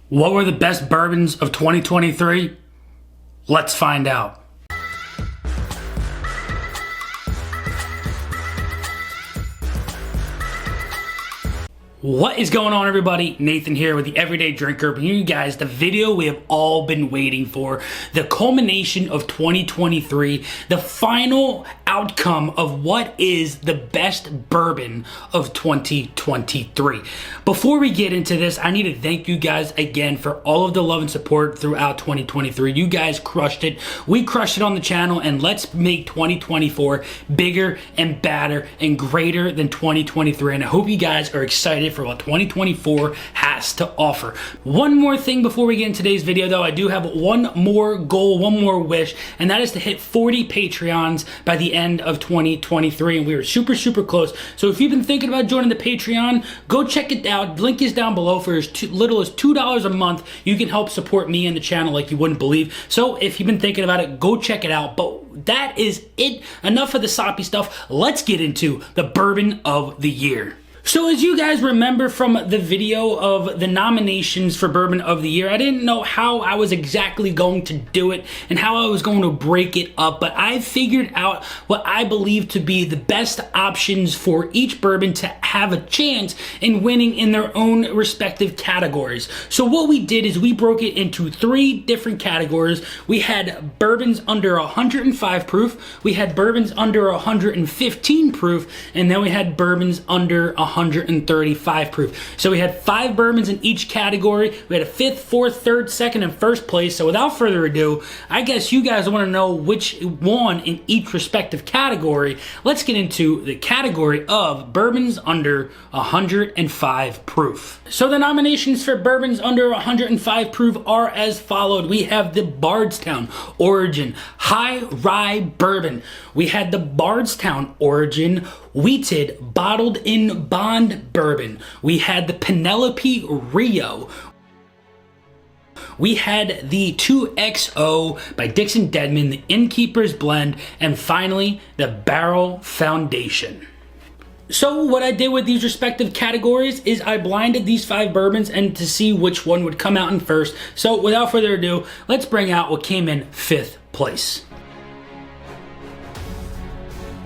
What were the best bourbons of 2023? Let's find out. What is going on, everybody? Nathan here with the Everyday Drinker, bringing you guys the video we have all been waiting for, the culmination of 2023, the final outcome of what is the best bourbon of 2023. Before we get into this, I need to thank you guys again for all of the love and support throughout 2023. You guys crushed it. We crushed it on the channel, and let's make 2024 bigger and badder and greater than 2023. And I hope you guys are excited for what 2024 has to offer. One more thing before we get into today's video, though. I do have one more goal, one more wish, and that is to hit 40 Patreons by the end of 2023, and we are super close. So if you've been thinking about joining the Patreon, go check it out. Link is down below. For as little as $2 a month, you can help support me and the channel like you wouldn't believe. So if you've been thinking about it, go check it out. But that is it. Enough of the soppy stuff. Let's get into the bourbon of the year. So as you guys remember from the video of the nominations for Bourbon of the Year, I didn't know how I was exactly going to do it and how I was going to break it up, but I figured out what I believe to be the best options for each bourbon to have a chance in winning in their own respective categories. So what we did is we broke it into 3 different categories. We had bourbons under 105 proof, we had bourbons under 115 proof, and then we had bourbons under 135 proof. So we had 5 bourbons in each category. We had a 5th, 4th, 3rd, 2nd, and 1st place. So without further ado, I guess you guys want to know which one in each respective category. Let's get into the category of bourbons under 105 proof. So the nominations for bourbons under 105 proof are as followed. We have the Bardstown Origin High Rye Bourbon. We had the Bardstown Origin Wheated Bottled in Bond Bourbon. We had the Penelope Rio. We had the 2XO by Dixon Deadman, the Innkeepers Blend, and finally the Barrell Foundation. So what I did with these respective categories is I blinded these 5 bourbons and to see which one would come out in first. So without further ado, let's bring out what came in 5th place.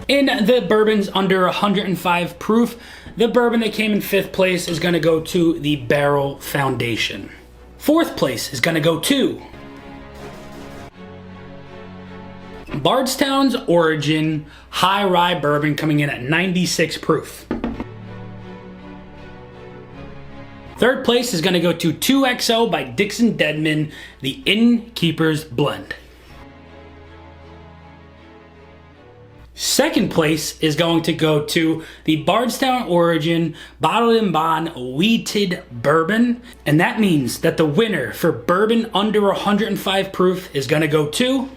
In the bourbons under 105 proof, the bourbon that came in 5th place is going to go to the Barrell Foundation. 4th place is going to go to Bardstown's Origin High Rye Bourbon, coming in at 96 proof. 3rd place is going to go to 2XO by Dixon Deadman, the Innkeepers Blend. 2nd place is going to go to the Bardstown Origin Bottled in Bond Wheated Bourbon. And that means that the winner for bourbon under 105 proof is going to go to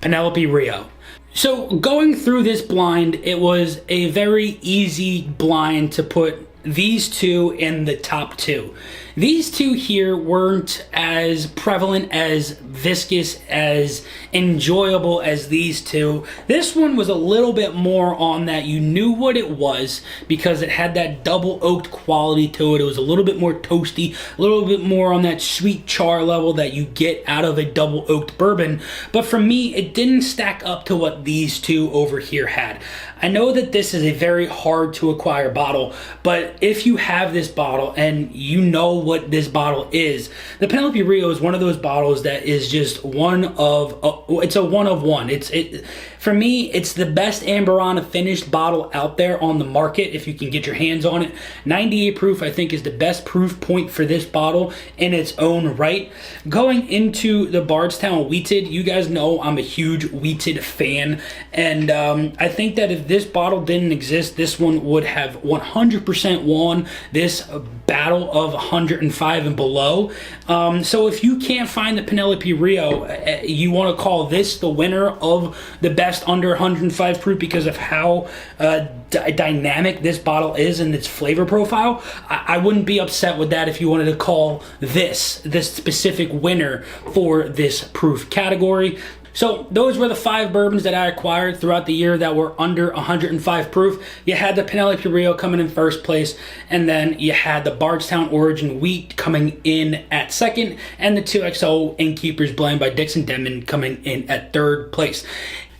Penelope Rio. So going through this blind, it was a very easy blind to put these 2 in the top 2. These 2 here weren't as prevalent, as viscous, as enjoyable as these 2. This one was a little bit more on that you knew what it was because it had that double oaked quality to it. It was a little bit more toasty, a little bit more on that sweet char level that you get out of a double oaked bourbon. But for me, it didn't stack up to what these 2 over here had. I know that this is a very hard to acquire bottle, but if you have this bottle and you know what this bottle is, the Penelope Rio is one of those bottles that is just it's a one of one. For me, it's the best Amberana finished bottle out there on the market if you can get your hands on it. 98 proof, I think, is the best proof point for this bottle in its own right. Going into the Bardstown Wheated, you guys know I'm a huge Wheated fan, and I think that if this bottle didn't exist, this one would have 100% won this battle of 105 and below. So if you can't find the Penelope Rio, you want to call this the winner of the best under 105 proof because of how dynamic this bottle is and its flavor profile. I wouldn't be upset with that if you wanted to call this specific winner for this proof category. So those were the 5 bourbons that I acquired throughout the year that were under 105 proof. You had the Penelope Rio coming in first place, and then you had the Bardstown Origin Wheat coming in at second, and the 2XO Innkeepers Blend by Dixon Denman coming in at third place.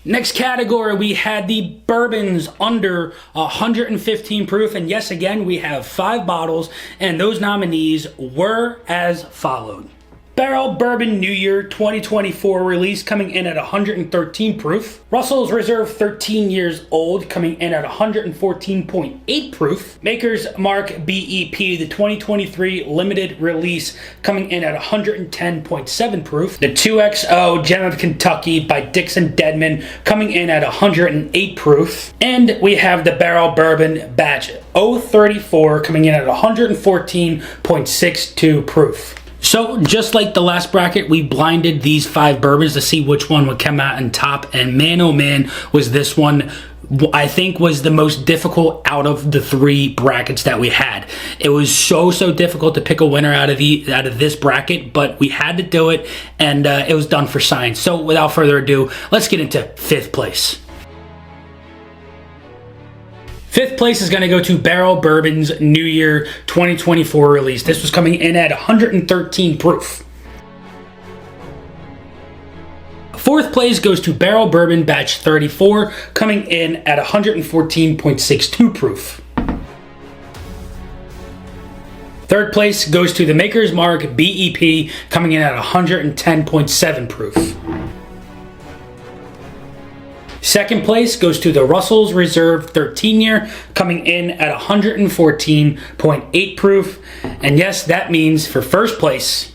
Next category, we had the bourbons under 115 proof, and yes, again, we have 5 bottles, and those nominees were as followed. Barrell Bourbon New Year 2024 release coming in at 113 proof. Russels Reserve 13 years old coming in at 114.8 proof. Maker's Mark BEP, the 2023 limited release coming in at 110.7 proof. The 2XO Gem of Kentucky by Dixon Denman coming in at 108 proof. And we have the Barrell Bourbon Batch 034 coming in at 114.62 proof. So just like the last bracket, we blinded these 5 bourbons to see which one would come out on top, and man oh man was this one, I think, was the most difficult out of the 3 brackets that we had. It was so difficult to pick a winner out of this bracket, but we had to do it, and it was done for science. So without further ado, let's get into 5th place. 5th place is going to go to Barrell Bourbon's New Year 2024 release. This was coming in at 113 proof. 4th place goes to Barrell Bourbon Batch 34, coming in at 114.62 proof. 3rd place goes to the Maker's Mark BEP, coming in at 110.7 proof. 2nd place goes to the Russels Reserve 13 year, coming in at 114.8 proof. And yes, that means for 1st place,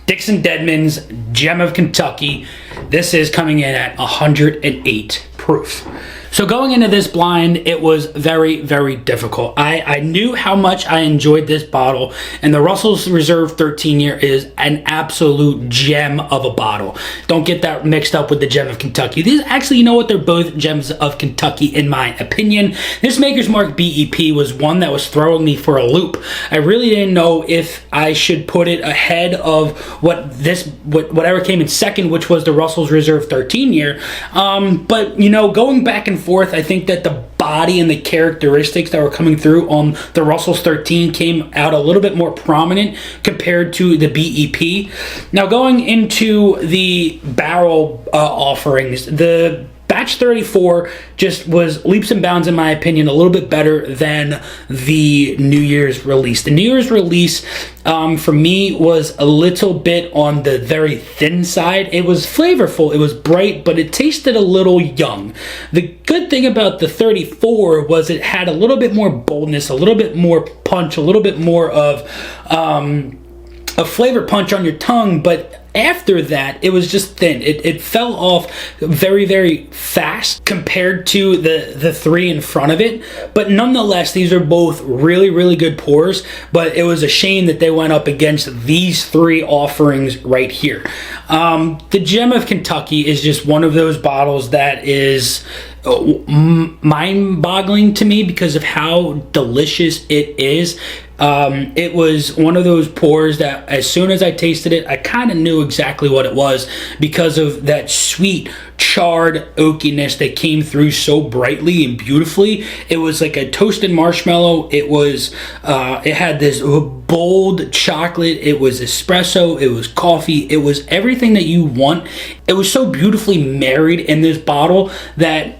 Dixon Denman's Gem of Kentucky. This is coming in at 108 proof. So going into this blind, it was very difficult. I knew how much I enjoyed this bottle, and the Russels Reserve 13 year is an absolute gem of a bottle. Don't get that mixed up with the Gem of Kentucky. These actually, you know what, they're both Gems of Kentucky in my opinion. This Maker's Mark BEP was one that was throwing me for a loop. I really didn't know if I should put it ahead of whatever came in second, which was the Russels Reserve 13 year. But you know, going back and forth, I think that the body and the characteristics that were coming through on the Russels 13 came out a little bit more prominent compared to the BEP. Now going into the barrel offerings, the Batch 34 just was leaps and bounds, in my opinion, a little bit better than the New Year's release. The New Year's release, for me, was a little bit on the very thin side. It was flavorful, it was bright, but it tasted a little young. The good thing about the 34 was it had a little bit more boldness, a little bit more punch, a little bit more of a flavor punch on your tongue, but after that, it was just thin. It fell off very fast compared to the 3 in front of it. But nonetheless, these are both really good pours. But it was a shame that they went up against these 3 offerings right here. The Gem of Kentucky is just one of those bottles that is mind-boggling to me because of how delicious it is. It was one of those pours that as soon as I tasted it, I kind of knew exactly what it was because of that sweet charred oakiness that came through so brightly and beautifully. It was like a toasted marshmallow. It was it had this bold chocolate. It was espresso. It was coffee. It was everything that you want. It was so beautifully married in this bottle that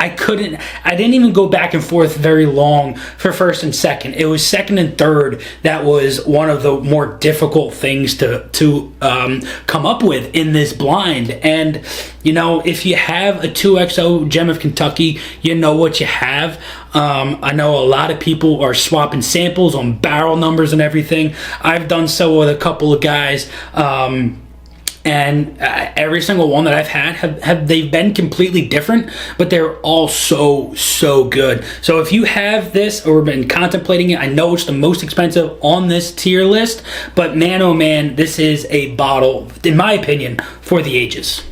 I didn't even go back and forth very long for 1st and 2nd. It was 2nd and 3rd that was one of the more difficult things to come up with in this blind. And, you know, if you have a 2XO Gem of Kentucky, you know what you have. I know a lot of people are swapping samples on barrel numbers and everything. I've done so with a couple of guys. And every single one that I've had they've been completely different, but they're all so good. So if you have this or been contemplating it, I know it's the most expensive on this tier list, but man oh man, this is a bottle, in my opinion, for the ages.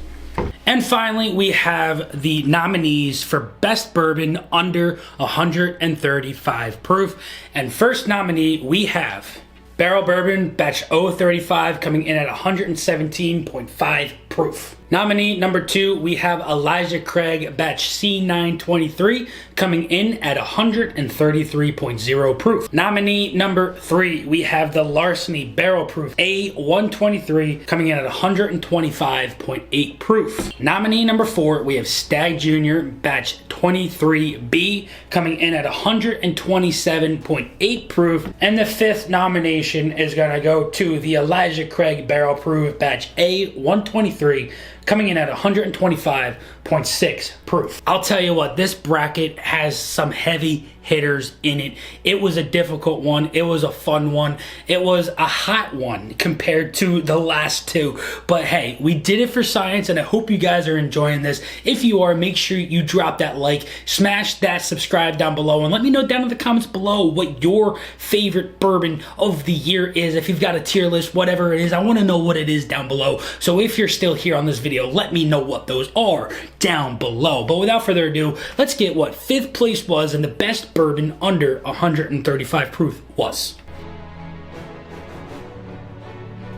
And finally, we have the nominees for Best Bourbon under 135 proof. And first nominee, we have Barrell Bourbon Batch 035 coming in at 117.5 proof. Nominee number 2, we have Elijah Craig Batch C923 coming in at 133.0 proof. Nominee number 3, we have the Larceny Barrel Proof A123 coming in at 125.8 proof. Nominee number 4, we have Stagg Jr Batch 23B coming in at 127.8 proof. And the 5th nomination is going to go to the Elijah Craig Barrel Proof Batch A123 coming in at 125.6 proof. I'll tell you what, this bracket has some heavy hitters in it. It was a difficult one. It was a fun one. It was a hot one compared to the last two. But hey, we did it for science, and I hope you guys are enjoying this. If you are, make sure you drop that like, smash that subscribe down below, and let me know down in the comments below what your favorite bourbon of the year is. If you've got a tier list, whatever it is, I want to know what it is down below. So if you're still here on this video, let me know what those are down below. But without further ado, let's get what 5th place was and the best bourbon under 135 proof was.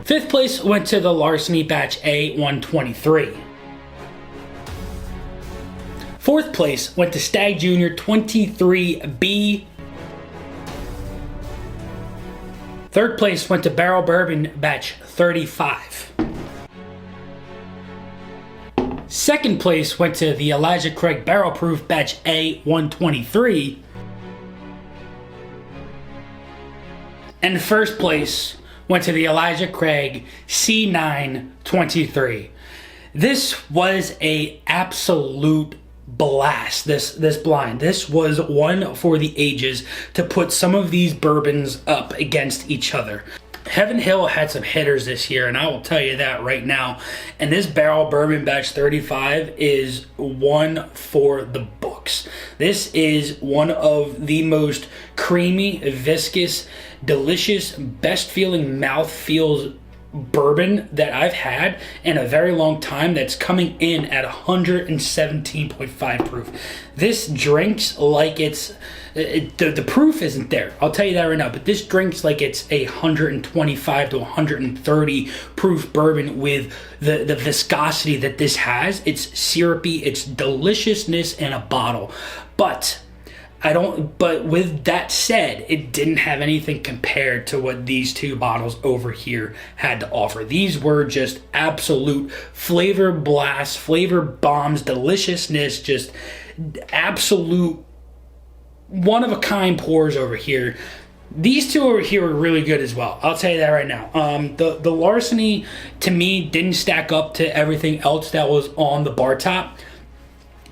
5th place went to the Larceny Batch A123. 4th place went to Stagg Jr 23B. 3rd place went to Barrell Bourbon Batch 35. 2nd place went to the Elijah Craig Barrel Proof Batch A123. And 1st place went to the Elijah Craig C923. This was a absolute blast, this blind. This was one for the ages to put some of these bourbons up against each other. Heaven Hill had some hitters this year, and I will tell you that right now. And this Barrell Bourbon Batch 35 is one for the books. This is one of the most creamy, viscous, delicious, best feeling mouth feels bourbon that I've had in a very long time, that's coming in at 117.5 proof. This drinks like it's the proof isn't there, I'll tell you that right now, but this drinks like it's a 125 to 130 proof bourbon with the viscosity that this has. It's syrupy, it's deliciousness in a bottle. But with that said, it didn't have anything compared to what these two bottles over here had to offer. These were just absolute flavor blasts, flavor bombs, deliciousness, just absolute one-of-a-kind pours over here. These two over here were really good as well, I'll tell you that right now. The Larceny, to me, didn't stack up to everything else that was on the bar top.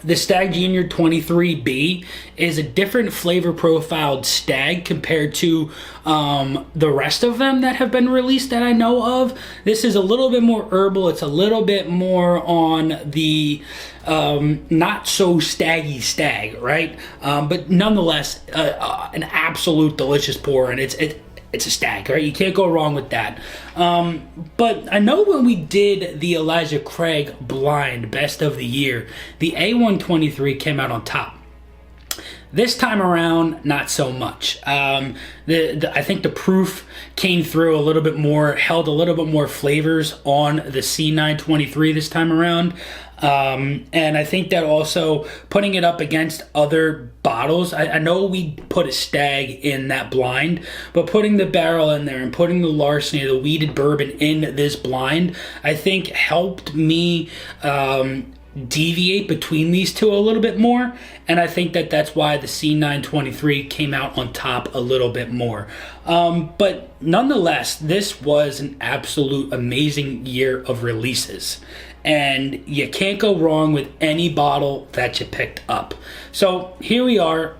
The Stagg Jr 23B is a different flavor profiled Stagg compared to the rest of them that have been released that I know of. This is a little bit more herbal. It's a little bit more on the not so staggy Stagg, right? But nonetheless, an absolute delicious pour, and it's a Stagg, right? You can't go wrong with that. But I know when we did the Elijah Craig Blind Best of the Year, the A123 came out on top. This time around, not so much. I think the proof came through a little bit more, held a little bit more flavors on the C923 this time around. And I think that also putting it up against other bottles, I know we put a Stagg in that blind, but putting the Barrell in there and putting the Larceny, the weeded bourbon in this blind, I think helped me deviate between these two a little bit more, and I think that that's why the C923 came out on top a little bit more. But nonetheless, this was an absolute amazing year of releases, and you can't go wrong with any bottle that you picked up. So here we are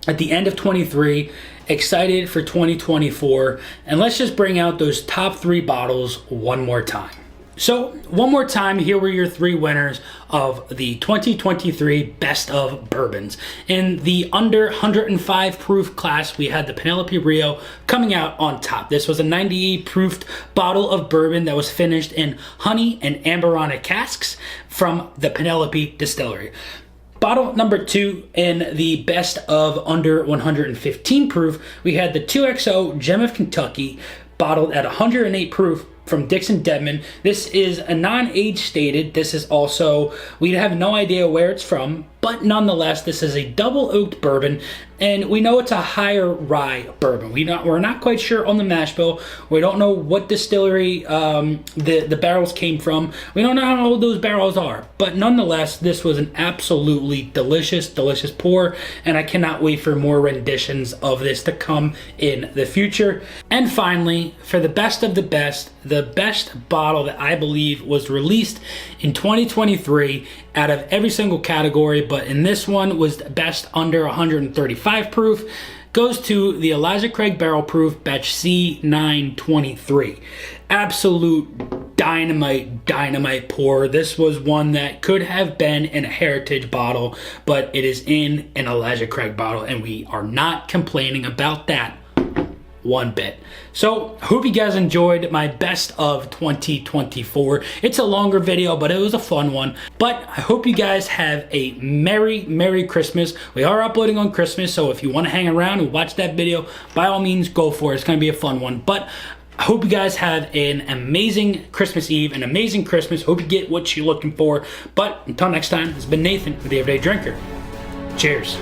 at the end of 23, excited for 2024, and let's just bring out those top 3 bottles one more time. So one more time, here were your 3 winners of the 2023 Best of Bourbons. In the under 105 proof class, we had the Penelope Rio coming out on top. This was a 98 proofed bottle of bourbon that was finished in honey and amberana casks from the Penelope Distillery. bottle number 2 in the best of under 115 proof, we had the 2XO Gem of Kentucky, bottled at 108 proof from Dixon Dedman. This is a non-age stated. This is also, we have no idea where it's from, but nonetheless, this is a double oaked bourbon, and we know it's a higher rye bourbon. We're not quite sure on the mash bill. We don't know what distillery the barrels came from. We don't know how old those barrels are, but nonetheless, this was an absolutely delicious pour, and I cannot wait for more renditions of this to come in the future. And finally, for the best of the best bottle that I believe was released in 2023 out of every single category, but in this one was best under 135 proof, goes to the Elijah Craig Barrel Proof Batch C923. Absolute dynamite pour. This was one that could have been in a heritage bottle, but it is in an Elijah Craig bottle, and we are not complaining about that one bit. So I hope you guys enjoyed my best of 2024. It's a longer video, but it was a fun one. But I hope you guys have a merry Christmas. We are uploading on Christmas, so if you want to hang around and watch that video, by all means go for it. It's going to be a fun one. But I hope you guys have an amazing Christmas Eve, an amazing Christmas. Hope you get what you're looking for. But until next time, this has been Nathan with the Everyday Drinker. Cheers.